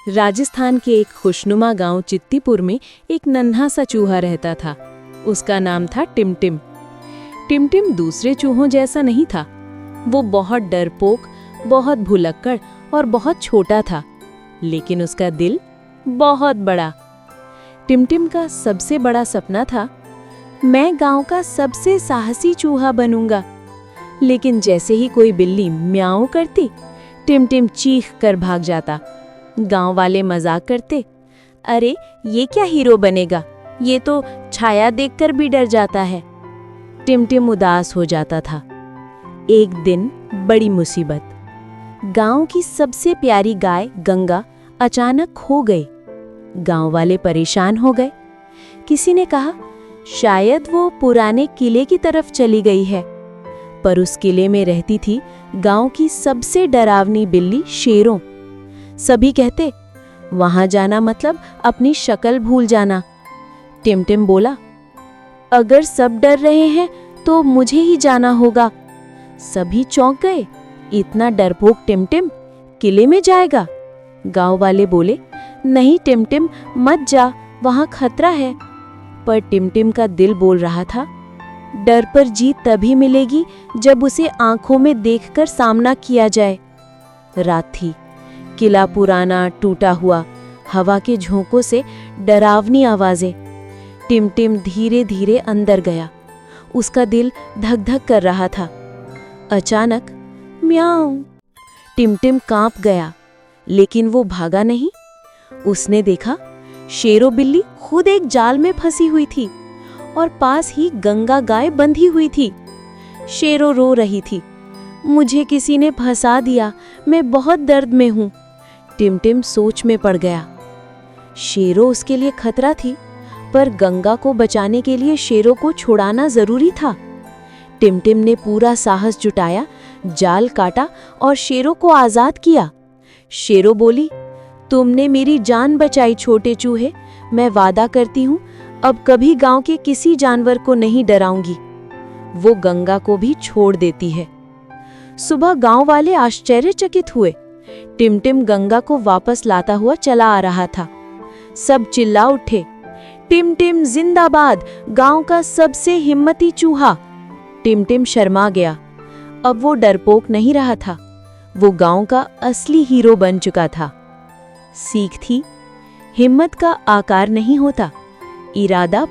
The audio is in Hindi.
राजस्थान के एक खुशनुमा गांव चित्तीपुर में एक नन्हा सा चूहा रहता था। उसका नाम था टिमटिम। टिमटिम दूसरे चूहों जैसा नहीं था। वो बहुत डरपोक, बहुत भुलक्कड़ और बहुत छोटा था, लेकिन उसका दिल बहुत बड़ा। टिमटिम का सबसे बड़ा सपना था, मैं गांव का सबसे साहसी चूहा बनूंगा। लेकिन जैसे ही कोई बिल्ली म्याऊं करती, टिमटिम चीख कर भाग जाता। गांव वाले मजाक करते, अरे ये क्या हीरो बनेगा, ये तो छाया देखकर भी डर जाता है। टिमटिम उदास हो जाता था। एक दिन बड़ी मुसीबत, गांव की सबसे प्यारी गाय गंगा अचानक खो गई। गांव वाले परेशान हो गए। किसी ने कहा शायद वो पुराने किले की तरफ चली गई है, पर उस किले में रहती थी गांव की सबसे डरावनी बिल्ली शेरों। सभी कहते वहां जाना मतलब अपनी शक्ल भूल जाना। टिमटिम बोला, अगर सब डर रहे हैं तो मुझे ही जाना होगा। सभी चौंक गए, इतना डरपोक टिमटिम किले में जाएगा? गांव वाले बोले, नहीं टिमटिम मत जा, वहां खतरा है। पर टिमटिम का दिल बोल रहा था, डर पर जीत तभी मिलेगी जब उसे आंखों में देखकर सामना किया जाए। रात थी, किला पुराना टूटा हुआ, हवा के झोंकों से डरावनी आवाजें। टिमटिम धीरे धीरे अंदर गया। उसका दिल धक धक कर रहा था। अचानक म्याऊं। टिमटिम कांप गया, लेकिन वो भागा नहीं। उसने देखा शेरों बिल्ली खुद एक जाल में फंसी हुई थी और पास ही गंगा गाय बंधी हुई थी। शेरों रो रही थी, मुझे किसी ने फंसा दिया, मैं बहुत दर्द में हूं। टिमटिम सोच में पड़ गया। शेरों उसके लिए खतरा थी, पर गंगा को बचाने के लिए शेरों को छुड़ाना जरूरी था। टिमटिम ने पूरा साहस जुटाया, जाल काटा और शेरों को आजाद किया। शेरों बोली, तुमने मेरी जान बचाई छोटे चूहे, मैं वादा करती हूँ अब कभी गांव के किसी जानवर को नहीं डराऊंगी। वो गंगा को भी छोड़ देती है। सुबह गांव वाले आश्चर्यचकित हुए। टिमटिम गंगा को वापस लाता हुआ चला आ रहा था। सब चिल्ला उठे, टिमटिम जिंदाबाद, गांव का सबसे हिम्मती चूहा। टिमटिम शर्मा गया। अब वो डरपोक नहीं रहा था, वो गांव का असली हीरो बन चुका था। सीख थी, हिम्मत का आकार नहीं होता, इरादा